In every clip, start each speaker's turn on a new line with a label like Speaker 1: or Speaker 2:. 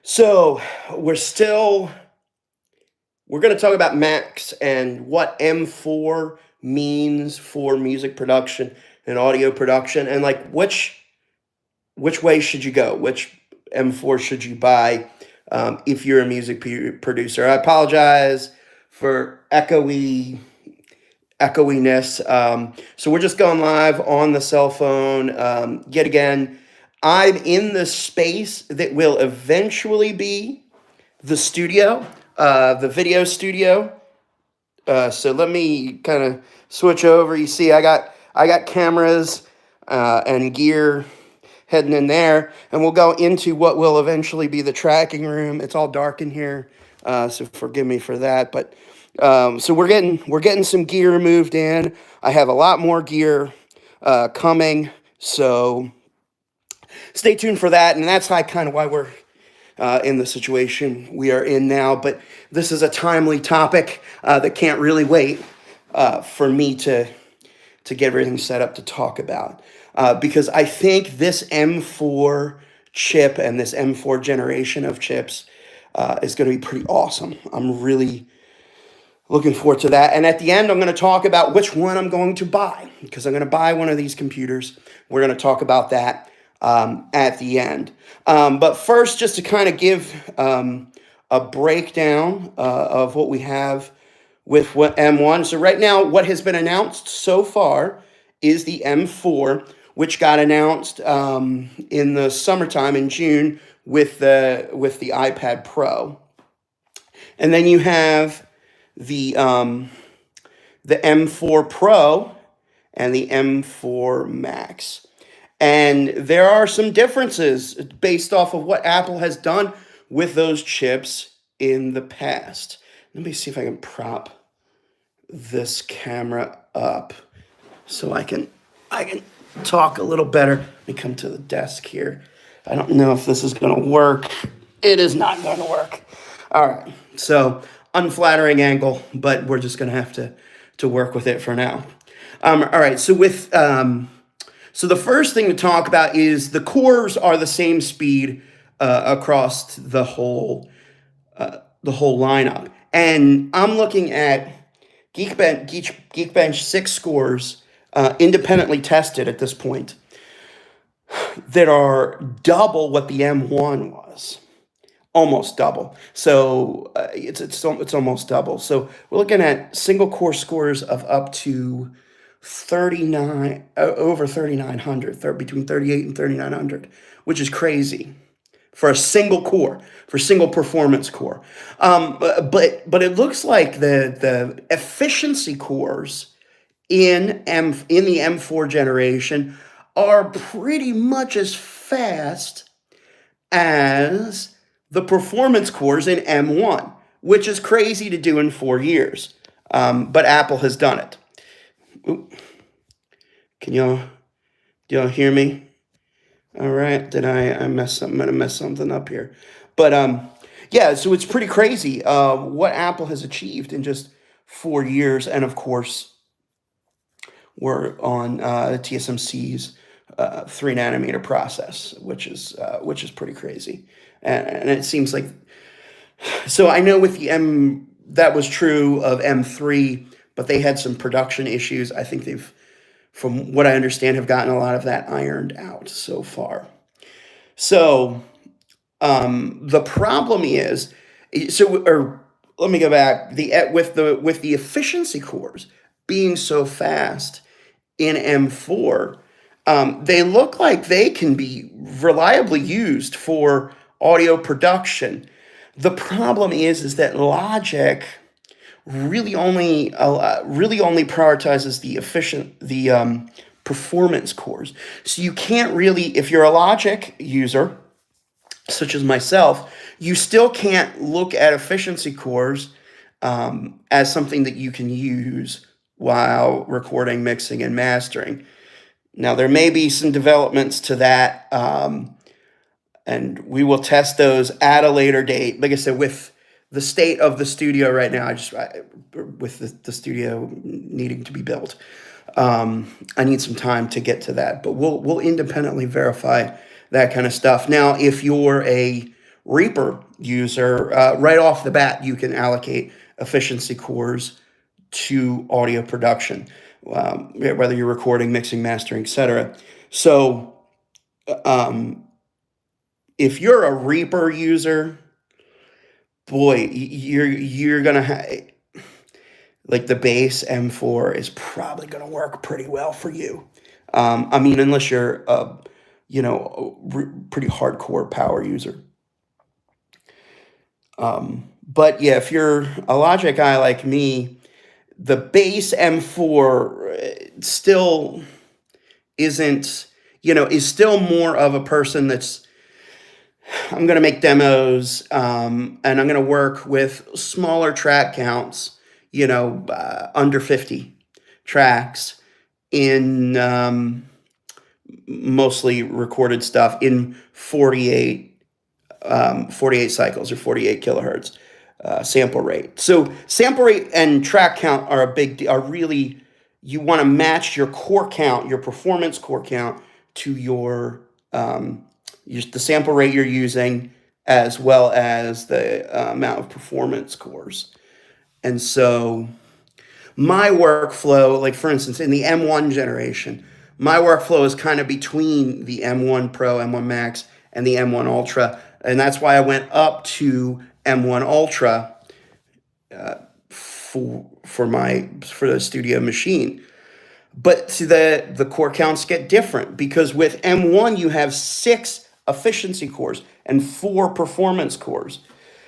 Speaker 1: So we're still we're going to talk about Macs and what M4 means for music production and audio production, and like which way should you go? Which M4 should you buy if you're a music producer? I apologize for echoiness. So we're just going live on the cell phone. Yet again, I'm in the space that will eventually be the studio, the video studio. So let me kind of switch over. You see, I got cameras and gear heading in there, and we'll go into what will eventually be the tracking room. It's all dark in here, so forgive me for that. But so we're getting some gear moved in. I have a lot more gear coming, so stay tuned for that. And that's kind of why we're in the situation we are in now. But this is a timely topic that can't really wait for me to get everything set up to talk about. Because I think this M4 chip and this M4 generation of chips is going to be pretty awesome. I'm really looking forward to that. And at the end, I'm going to talk about which one I'm going to buy because I'm going to buy one of these computers. We're going to talk about that at the end. But first, just to kind of give a breakdown of what we have with what M1. So right now, what has been announced so far is the M4, which got announced in the summertime in June with the iPad Pro, and then you have the M4 Pro and the M4 Max. And there are some differences based off of what Apple has done with those chips in the past. Let me see if I can prop this camera up so I can talk a little better. Let me come to the desk here. I don't know if this is going to work. It is not going to work. All right. So unflattering angle, but we're just going to have to work with it for now. All right. So so the first thing to talk about is the cores are the same speed across the whole lineup, and I'm looking at Geekbench 6 scores independently tested at this point that are double what the M1 was, almost double. So it's almost double. So we're looking at single core scores of up to 39 over 3900, between 38 and 3900, which is crazy for a single core, for single performance core. But it looks like the efficiency cores in the M4 generation are pretty much as fast as the performance cores in M1, which is crazy to do in 4 years. But Apple has done it. Oop. Can do y'all hear me? All right, did I mess something? I'm gonna mess something up here, but yeah. So it's pretty crazy what Apple has achieved in just 4 years, and of course, we're on TSMC's 3 nanometer process, which is pretty crazy, and it seems like so. I know with the that was true of M3, but they had some production issues. I think they've, from what I understand, have gotten a lot of that ironed out so far. So the problem is, or let me go back. With the efficiency cores being so fast in M4, they look like they can be reliably used for audio production. The problem is that Logic really only prioritizes the performance cores. So you can't really, if you're a Logic user, such as myself, you still can't look at efficiency cores as something that you can use while recording, mixing, and mastering. Now, there may be some developments to that, and we will test those at a later date. Like I said, with the state of the studio right now, with the studio needing to be built, I need some time to get to that. But we'll independently verify that kind of stuff. Now, if you're a Reaper user, right off the bat, you can allocate efficiency cores to audio production, whether you're recording, mixing, mastering, etc. So um, if you're a Reaper user, boy, you're gonna like the base M4 is probably gonna work pretty well for you. I mean, unless you're a pretty hardcore power user. But yeah, if you're a Logic guy like me, the base M4 still isn't, is still more of a person that's, I'm going to make demos, and I'm going to work with smaller track counts, under 50 tracks in mostly recorded stuff in 48 cycles or 48 kilohertz sample rate. So sample rate and track count are really, you want to match your core count, your performance core count, to the sample rate you're using, as well as the amount of performance cores. And so my workflow, like for instance, in the M1 generation, my workflow is kind of between the M1 Pro, M1 Max, and the M1 Ultra. And that's why I went up to M1 Ultra for the studio machine. But the core counts get different, because with M1 you have 6 efficiency cores and 4 performance cores.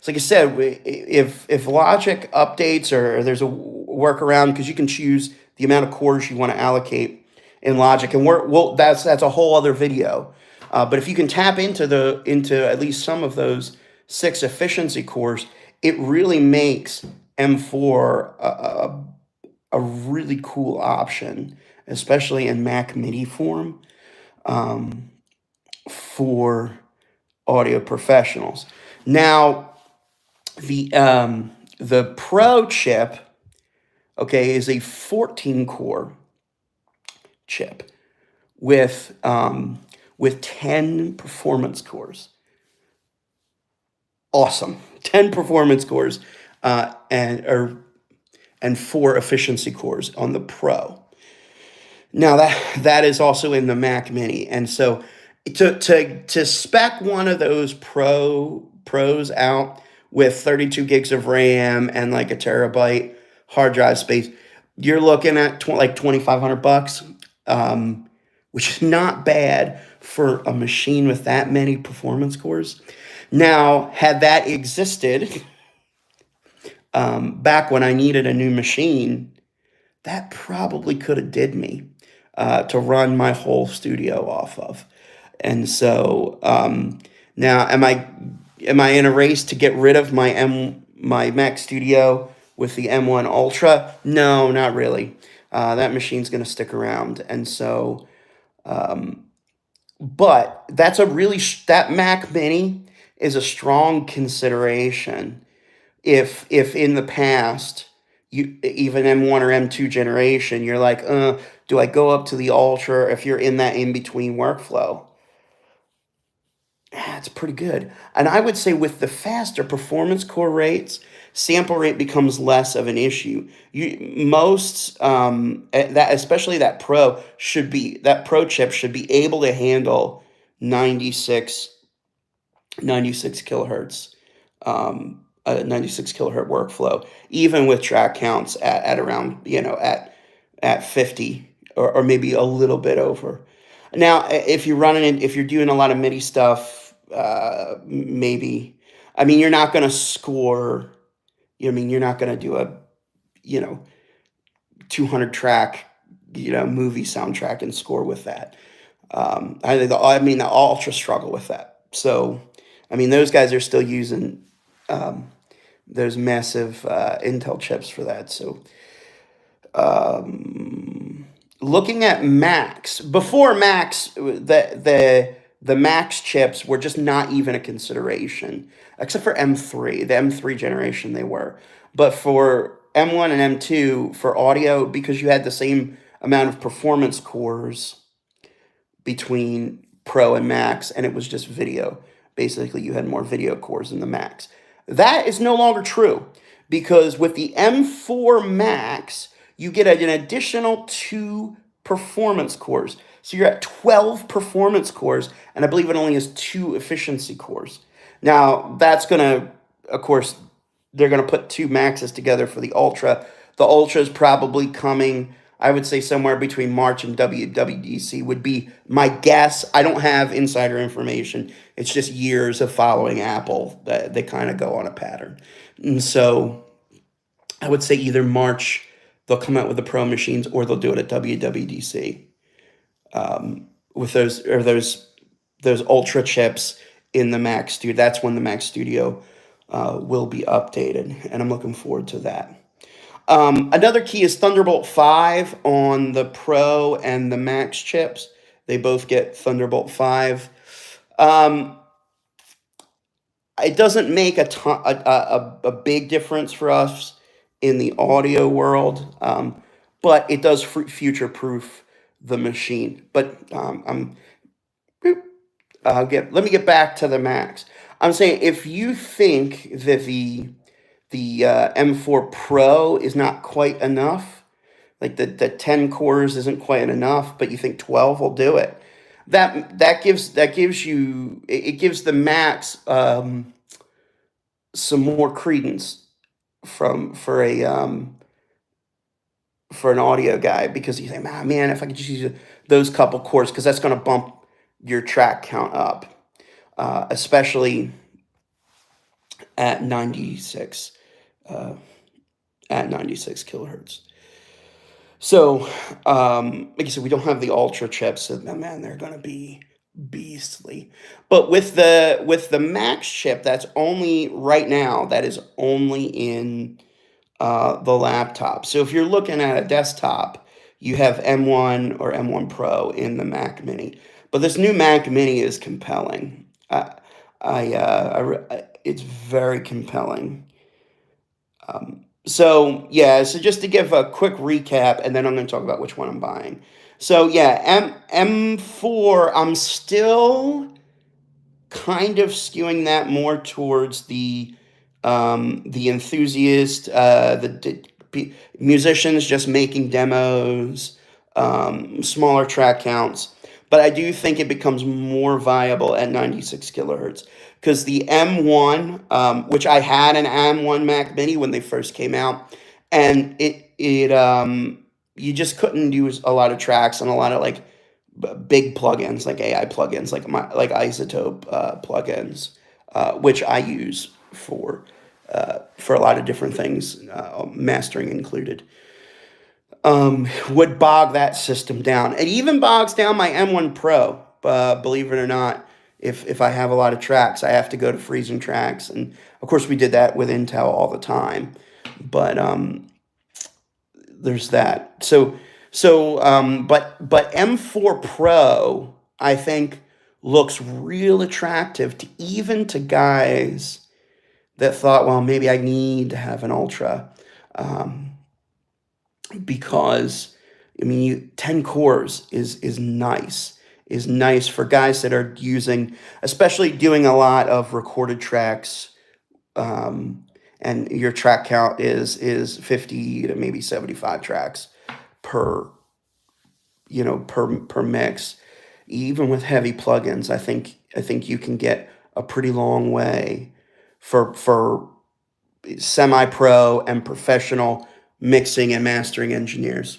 Speaker 1: So like I said, if Logic updates, or there's a workaround, because you can choose the amount of cores you want to allocate in Logic, and that's a whole other video. But if you can tap into at least some of those 6 efficiency cores, it really makes M4 a really cool option, especially in Mac MIDI form, for audio professionals. Now, the Pro chip, okay, is a 14 core chip with 10 performance cores. Awesome. 10 performance cores, and 4 efficiency cores on the Pro. Now that is also in the Mac Mini, and so to spec one of those Pros out with 32 gigs of RAM and like a terabyte hard drive space, you're looking at like $2,500, which is not bad for a machine with that many performance cores. Now, had that existed back when I needed a new machine, that probably could have did me to run my whole studio off of. And so now, am I in a race to get rid of my Mac Studio with the M1 Ultra? No, not really. That machine's going to stick around, and so, but that's that Mac Mini is a strong consideration if in the past, even M1 or M2 generation, you're like, do I go up to the Ultra? If you're in that in-between workflow, it's pretty good. And I would say with the faster performance core rates, sample rate becomes less of an issue. Especially that Pro chip should be able to handle 96 kilohertz, a 96 kilohertz workflow, even with track counts at around, at 50, or maybe a little bit over. Now, if you're doing a lot of MIDI stuff, maybe, I mean, you're not going to score, you're not going to do a, 200 track, movie soundtrack and score with that. The Ultra struggle with that. So, I mean, those guys are still using those massive Intel chips for that. So, looking at Macs, before Macs, the Macs chips were just not even a consideration, except for M3. The M3 generation they were. But for M1 and M2, for audio, because you had the same amount of performance cores between Pro and Max, and it was just video basically you had more video cores in the Max. That is no longer true because with the M4 Max, you get an additional 2 performance cores. So you're at 12 performance cores, and I believe it only has 2 efficiency cores. Now, that's going to, of course, they're going to put 2 Maxes together for the Ultra. The Ultra is probably coming, I would say, somewhere between March and WWDC would be my guess. I don't have insider information. It's just years of following Apple that they kind of go on a pattern. And so I would say either March they'll come out with the Pro machines or they'll do it at WWDC with those Ultra chips in the Mac Studio. That's when the Mac Studio will be updated, and I'm looking forward to that. Another key is Thunderbolt 5 on the Pro and the Max chips. They both get Thunderbolt 5. It doesn't make a big difference for us in the audio world, but it does future-proof the machine. But let me get back to the Max. I'm saying if you think that the M4 Pro is not quite enough, like the 10 cores isn't quite enough, but you think 12 will do it, that gives you, it gives the Max some more credence for an audio guy, because you think, man, if I could just use those couple cores, because that's going to bump your track count up, especially at 96 kilohertz. So, like I said, we don't have the Ultra chips, so man, they're going to be beastly. But with the Max chip, that's only right now. That is only in the laptop. So if you're looking at a desktop, you have M1 or M1 Pro in the Mac Mini. But this new Mac Mini is compelling. It's very compelling. So just to give a quick recap, and then I'm going to talk about which one I'm buying. So M4, I'm still kind of skewing that more towards the enthusiast, musicians just making demos, smaller track counts. But I do think it becomes more viable at 96 kilohertz. Because the M1, which I had an M1 Mac Mini when they first came out, and it you just couldn't use a lot of tracks and a lot of like big plugins, like AI plugins, like Isotope plugins, which I use for a lot of different things, mastering included. Would bog that system down. It even bogs down my M1 Pro, believe it or not. If I have a lot of tracks, I have to go to freezing tracks, and of course we did that with Intel all the time. But there's that. But M4 Pro, I think, looks real attractive to guys that thought, well, maybe I need to have an Ultra, because 10 cores is nice. Is nice for guys that are using, especially doing a lot of recorded tracks, and your track count is 50 to maybe 75 tracks per mix. Even with heavy plugins, I think you can get a pretty long way for semi-pro and professional mixing and mastering engineers.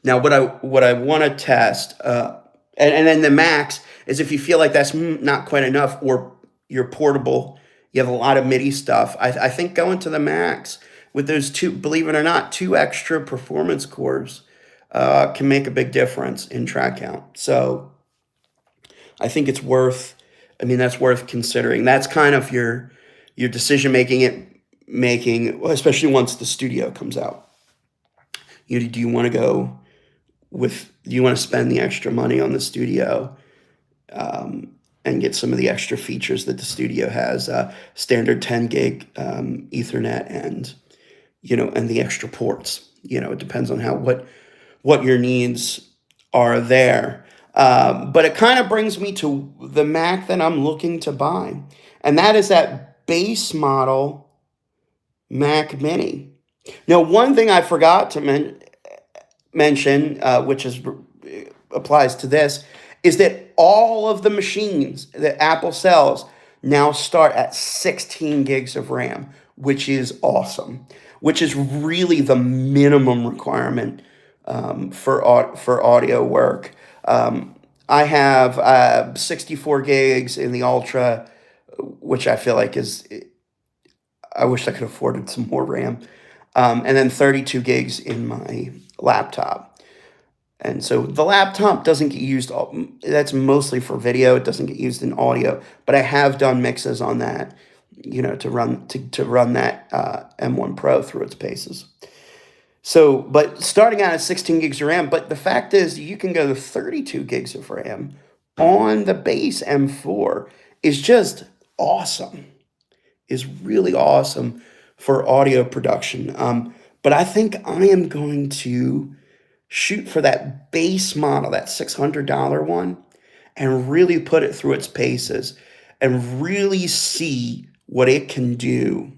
Speaker 1: Now, what I want to test, and then the Max, is if you feel like that's not quite enough, or you're portable, you have a lot of MIDI stuff, I think going to the Max with those believe it or not, 2 extra performance cores can make a big difference in track count. So I think it's that's worth considering. That's kind of your decision making, especially once the Studio comes out. Do you want to spend the extra money on the Studio, and get some of the extra features that the Studio has, standard 10 gig Ethernet, and the extra ports. It depends on what your needs are there. But it kind of brings me to the Mac that I'm looking to buy, and that is that base model Mac Mini. Now, one thing I forgot to mention, which is applies to this, is that all of the machines that Apple sells now start at 16 gigs of RAM, which is awesome, which is really the minimum requirement for audio work. I have 64 gigs in the Ultra, which I feel like I wish I could afford some more RAM. And then 32 gigs in my laptop. And so the laptop doesn't get used, that's mostly for video. It doesn't get used in audio, but I have done mixes on that, to run that M1 Pro through its paces. So, but starting out at 16 gigs of RAM, but the fact is you can go to 32 gigs of RAM on the base M4 is just awesome, is really awesome for audio production. But I think I am going to shoot for that base model, that $600 one, and really put it through its paces and really see what it can do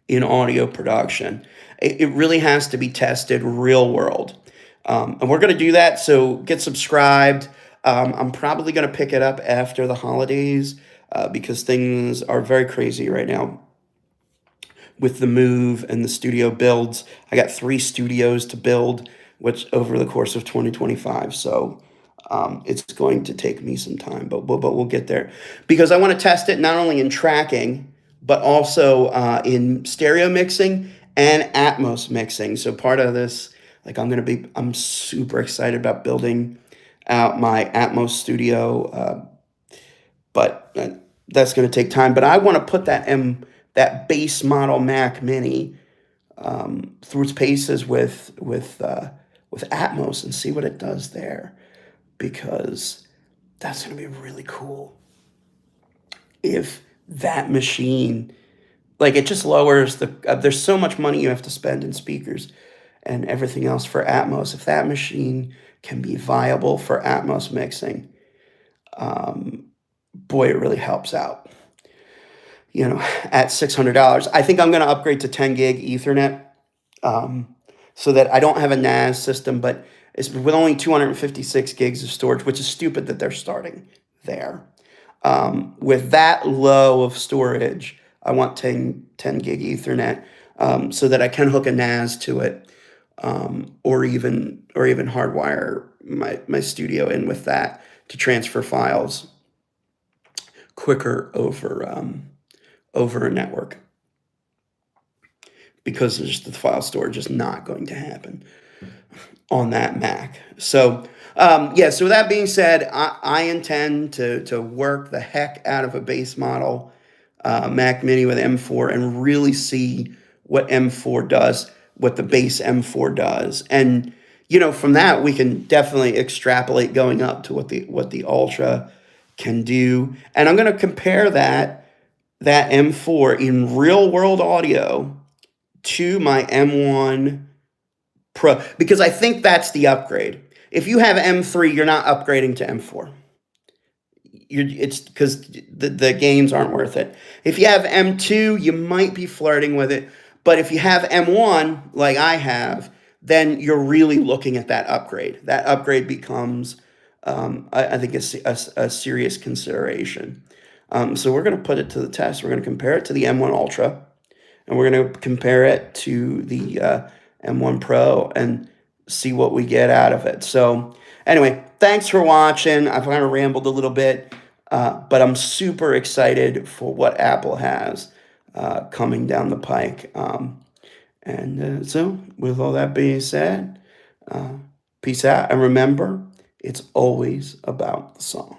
Speaker 1: in audio production. It really has to be tested real world. And we're going to do that. So get subscribed. I'm probably going to pick it up after the holidays because things are very crazy right now with the move and the studio builds. I got 3 studios to build, which over the course of 2025. So it's going to take me some time, but we'll get there because I want to test it not only in tracking, but also in stereo mixing and Atmos mixing. So part of this, like I'm super excited about building out my Atmos studio, but that's going to take time. But I want to put that base model Mac Mini through its paces with Atmos and see what it does there, because that's going to be really cool. If that machine, like, it just lowers there's so much money you have to spend in speakers and everything else for Atmos. If that machine can be viable for Atmos mixing, boy, it really helps out. At $600, I think I'm going to upgrade to 10 gig Ethernet, so that I don't have a NAS system, but it's with only 256 gigs of storage, which is stupid that they're starting there. With that low of storage, I want 10 gig Ethernet, so that I can hook a NAS to it, or even hardwire my studio in with that to transfer files quicker over a network, because the file storage is not going to happen on that Mac. So so with that being said, I intend to work the heck out of a base model Mac Mini with M4 and really see what M4 does, what the base M4 does. And from that we can definitely extrapolate going up to what the Ultra can do. And I'm going to compare that M4 in real world audio to my M1 Pro, because I think that's the upgrade. If you have M3, you're not upgrading to M4. It's because the gains aren't worth it. If you have M2, you might be flirting with it. But if you have M1, like I have, then you're really looking at that upgrade. That upgrade becomes, I think, a serious consideration. So we're going to put it to the test. We're going to compare it to the M1 Ultra, and we're going to compare it to the M1 Pro and see what we get out of it. So anyway, thanks for watching. I've kind of rambled a little bit, but I'm super excited for what Apple has coming down the pike. So with all that being said, peace out. And remember, it's always about the song.